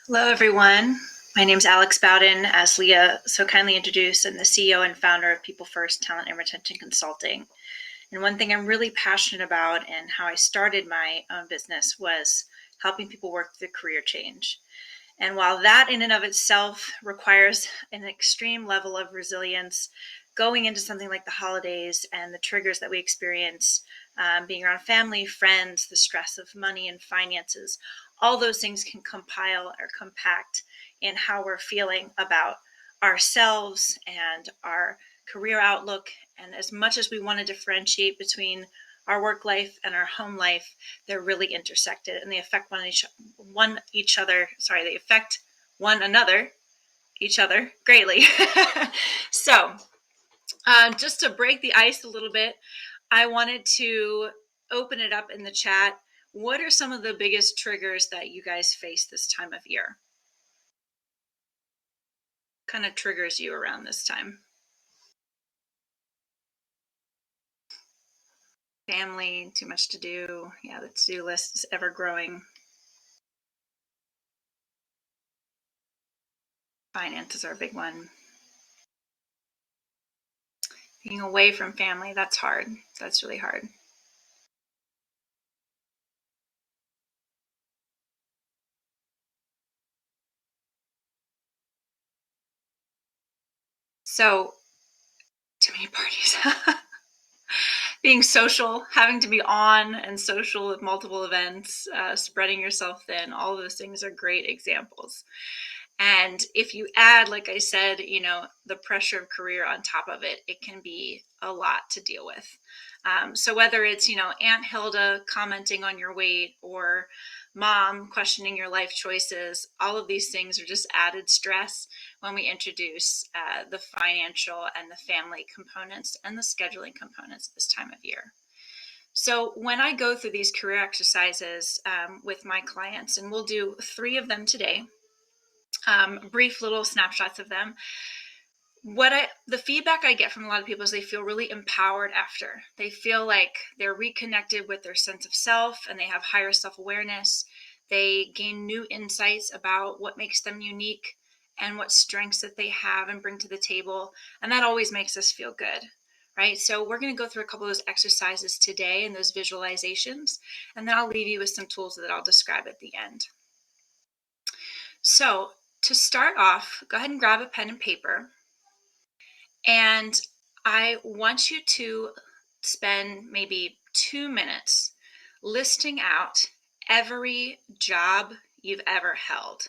Hello, everyone. My name is Alex Bowden, as Leah so kindly introduced, and the CEO and founder of People First Talent and Retention Consulting. And one thing I'm really passionate about and how I started my own business was helping people work through career change. And while that in and of itself requires an extreme level of resilience, going into something like the holidays and the triggers that we experience, being around family, friends, the stress of money and finances, all those things can compile or compact in how we're feeling about ourselves and our career outlook. And as much as we want to differentiate between our work life and our home life, they're really intersected and they affect they affect one another, each other greatly. So, just to break the ice a little bit, I wanted to open it up in the chat. What are some of the biggest triggers that you guys face this time of year? Kind of triggers you around this time? Family, too much to do. Yeah, the to-do list is ever growing. Finances are a big one. Being away from family, that's hard. That's really hard. So, too many parties. Being social, having to be on and social with multiple events, spreading yourself thin, all those things are great examples. And if you add, like I said, the pressure of career on top of it, it can be a lot to deal with. So whether it's, Aunt Hilda commenting on your weight or mom questioning your life choices, all of these things are just added stress when we introduce the financial and the family components and the scheduling components this time of year. So when I go through these career exercises with my clients, and we'll do 3 of them today, brief little snapshots of them. The feedback I get from a lot of people is they feel really empowered after. They feel like they're reconnected with their sense of self and they have higher self-awareness. They gain new insights about what makes them unique and what strengths that they have and bring to the table. And that always makes us feel good, right? So we're going to go through a couple of those exercises today and those visualizations, and then I'll leave you with some tools that I'll describe at the end. So to start off, go ahead and grab a pen and paper. And I want you to spend maybe 2 minutes listing out every job you've ever held.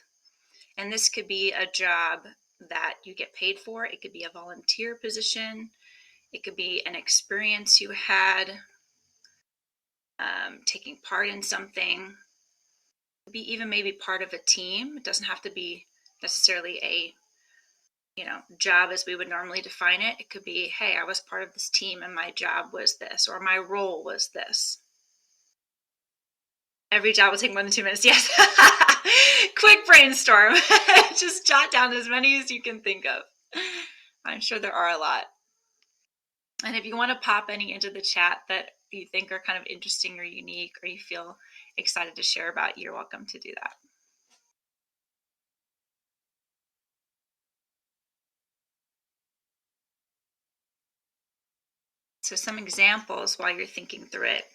And this could be a job that you get paid for. It could be a volunteer position. It could be an experience you had taking part in something. It could be even maybe part of a team. It doesn't have to be necessarily a job as we would normally define it. It could be, hey, I was part of this team and my job was this, or my role was this. Every job will take more than 2 minutes. Yes. Quick brainstorm. Just jot down as many as you can think of. I'm sure there are a lot. And if you want to pop any into the chat that you think are kind of interesting or unique or you feel excited to share about, you're welcome to do that. So some examples while you're thinking through it.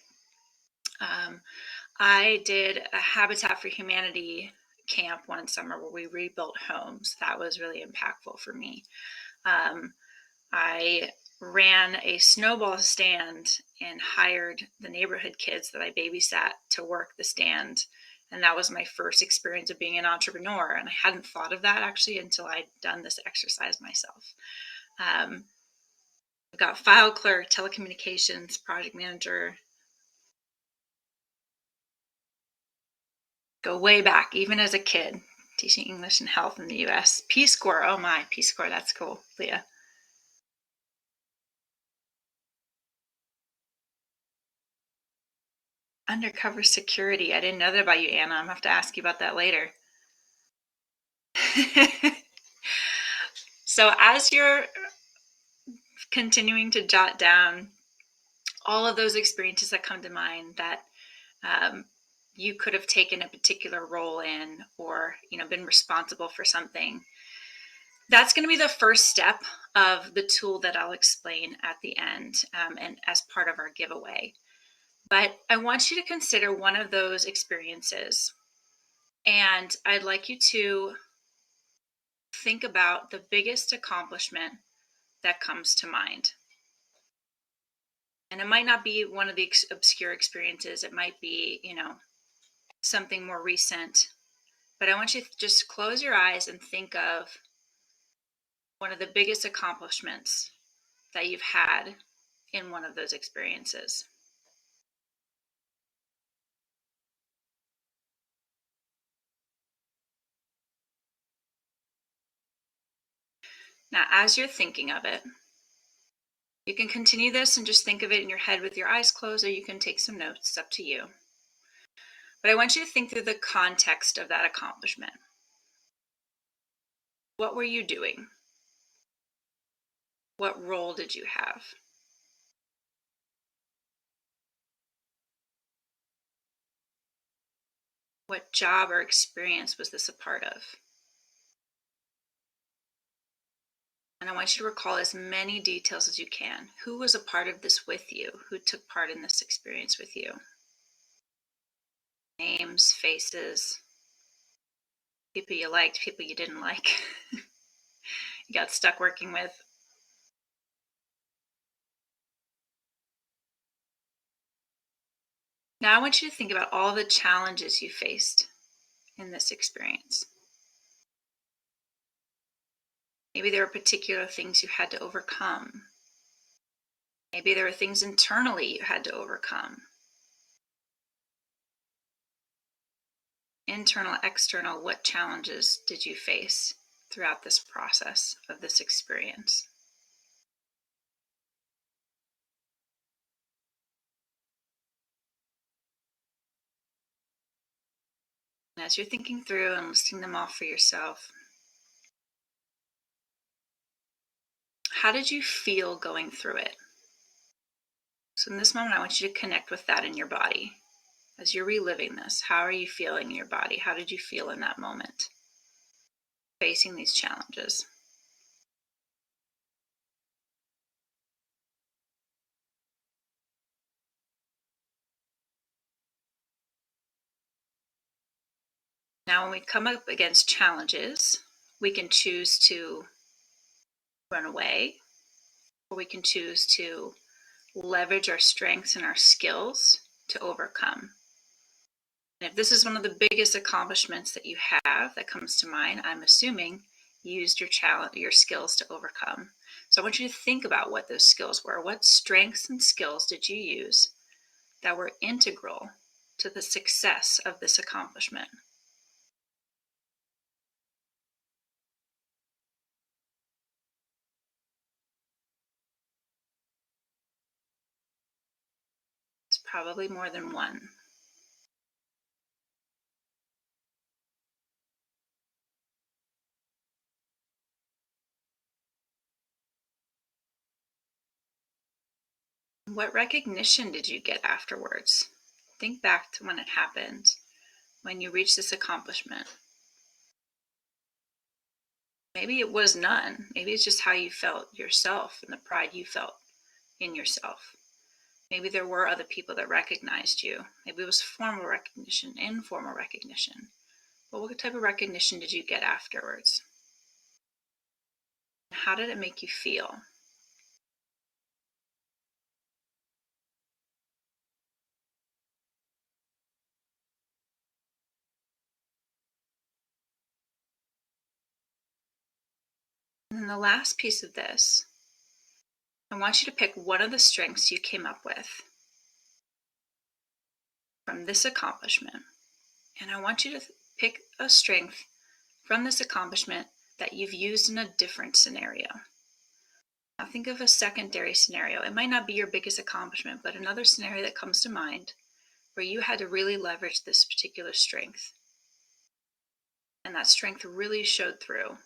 I did a Habitat for Humanity camp one summer where we rebuilt homes. That was really impactful for me. I ran a snowball stand and hired the neighborhood kids that I babysat to work the stand. And that was my first experience of being an entrepreneur. And I hadn't thought of that actually until I'd done this exercise myself. I've got file clerk, telecommunications, project manager. Go way back, even as a kid, teaching English and health in the US. Peace Corps, oh my, Peace Corps, that's cool, Leah. Undercover security, I didn't know that about you, Anna. I'm gonna have to ask you about that later. So as you're continuing to jot down all of those experiences that come to mind that you could have taken a particular role in, or been responsible for something. That's going to be the first step of the tool that I'll explain at the end, and as part of our giveaway. But I want you to consider one of those experiences, and I'd like you to think about the biggest accomplishment that comes to mind. And it might not be one of the obscure experiences. It might be, something more recent. But I want you to just close your eyes and think of one of the biggest accomplishments that you've had in one of those experiences. Now, as you're thinking of it, you can continue this and just think of it in your head with your eyes closed, or you can take some notes. It's up to you. But I want you to think through the context of that accomplishment. What were you doing? What role did you have? What job or experience was this a part of? And I want you to recall as many details as you can. Who was a part of this with you? Who took part in this experience with you? Names, faces, people you liked, people you didn't like, you got stuck working with. Now I want you to think about all the challenges you faced in this experience. Maybe there were particular things you had to overcome. Maybe there were things internally you had to overcome. Internal, external, what challenges did you face throughout this process of this experience? And as you're thinking through and listing them off for yourself, how did you feel going through it? So in this moment, I want you to connect with that in your body. As you're reliving this, how are you feeling in your body? How did you feel in that moment facing these challenges? Now, when we come up against challenges, we can choose to run away, or we can choose to leverage our strengths and our skills to overcome. And if this is one of the biggest accomplishments that you have that comes to mind, I'm assuming you used your skills to overcome. So I want you to think about what those skills were. What strengths and skills did you use that were integral to the success of this accomplishment? It's probably more than one. What recognition did you get afterwards? Think back to when it happened, when you reached this accomplishment. Maybe it was none. Maybe it's just how you felt yourself and the pride you felt in yourself. Maybe there were other people that recognized you. Maybe it was formal recognition, informal recognition. But what type of recognition did you get afterwards? How did it make you feel? And then the last piece of this, I want you to pick one of the strengths you came up with from this accomplishment. And I want you to pick a strength from this accomplishment that you've used in a different scenario. Now think of a secondary scenario. It might not be your biggest accomplishment, but another scenario that comes to mind where you had to really leverage this particular strength. And that strength really showed through.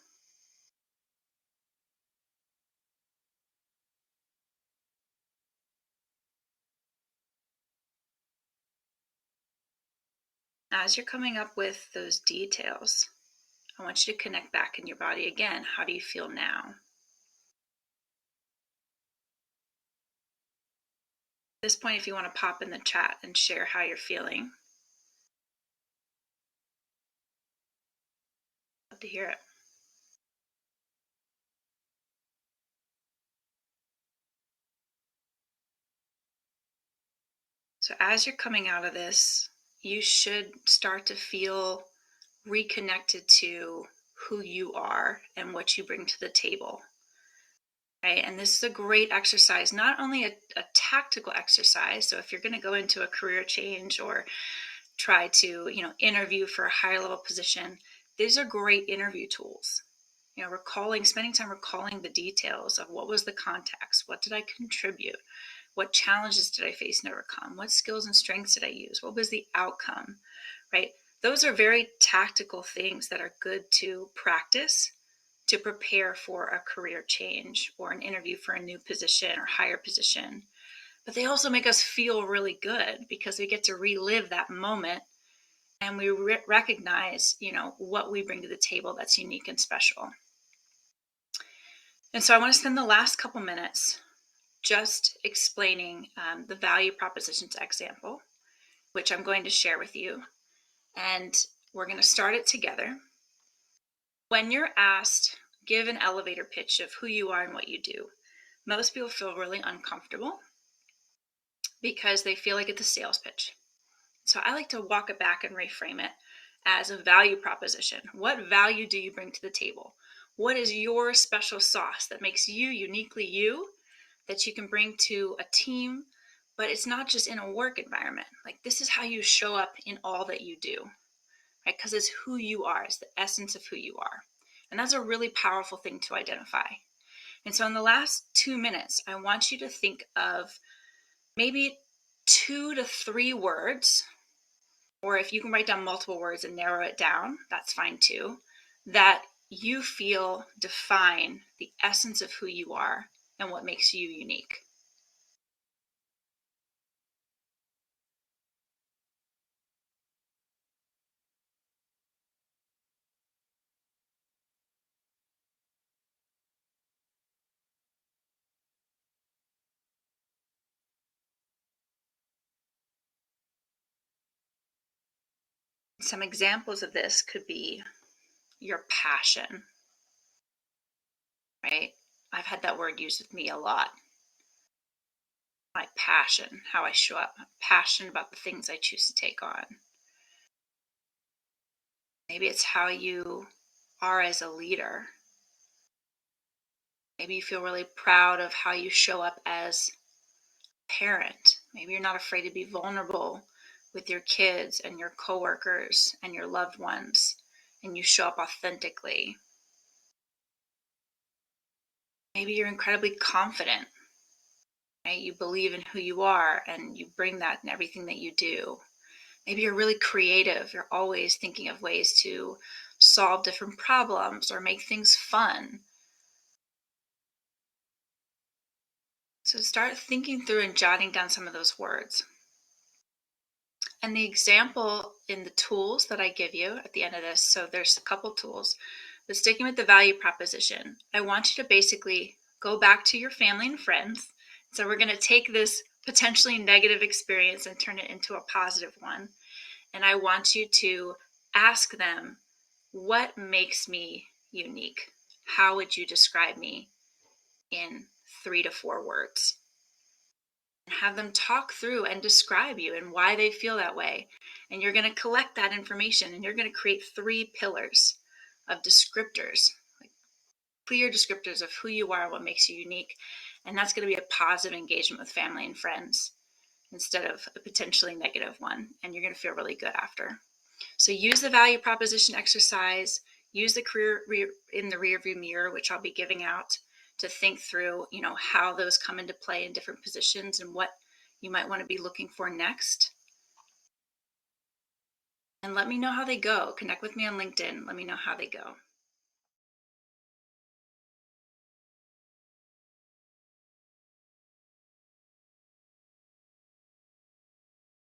As you're coming up with those details, I want you to connect back in your body again. How do you feel now? At this point, if you want to pop in the chat and share how you're feeling, love to hear it. So as you're coming out of this, you should start to feel reconnected to who you are and what you bring to the table. Right? And this is a great exercise, not only a tactical exercise. So if you're going to go into a career change or try to, interview for a higher level position, these are great interview tools. Spending time recalling the details of what was the context, what did I contribute, what challenges did I face and overcome, what skills and strengths did I use, what was the outcome, right? Those are very tactical things that are good to practice to prepare for a career change or an interview for a new position or higher position. But they also make us feel really good because we get to relive that moment and we recognize, what we bring to the table that's unique and special. And so I want to spend the last couple minutes just explaining the value propositions example, which I'm going to share with you. And we're going to start it together. When you're asked, give an elevator pitch of who you are and what you do, most people feel really uncomfortable because they feel like it's a sales pitch. So I like to walk it back and reframe it as a value proposition. What value do you bring to the table? What is your special sauce that makes you uniquely you that you can bring to a team? But it's not just in a work environment. Like, this is how you show up in all that you do, right? Because it's who you are. It's the essence of who you are. And that's a really powerful thing to identify. And so in the last 2 minutes, I want you to think of maybe 2 to 3 words, or if you can write down multiple words and narrow it down, that's fine too, that you feel define the essence of who you are and what makes you unique. Some examples of this could be your passion, right? I've had that word used with me a lot. My passion, how I show up. I'm passionate about the things I choose to take on. Maybe it's how you are as a leader. Maybe you feel really proud of how you show up as a parent. Maybe you're not afraid to be vulnerable with your kids and your coworkers and your loved ones, and you show up authentically. Maybe you're incredibly confident, right? You believe in who you are and you bring that in everything that you do. Maybe you're really creative. You're always thinking of ways to solve different problems or make things fun. So start thinking through and jotting down some of those words. And the example in the tools that I give you at the end of this, so there's a couple tools, but sticking with the value proposition, I want you to basically go back to your family and friends. So we're going to take this potentially negative experience and turn it into a positive one. And I want you to ask them, what makes me unique? How would you describe me in 3 to 4 words? And have them talk through and describe you and why they feel that way. And you're going to collect that information and you're going to create 3 pillars of descriptors, like clear descriptors of who you are and what makes you unique. And that's going to be a positive engagement with family and friends instead of a potentially negative one. And you're going to feel really good after. So use the value proposition exercise, use the career in the rearview mirror, which I'll be giving out, to think through, how those come into play in different positions and what you might want to be looking for next. And let me know how they go. Connect with me on LinkedIn. Let me know how they go.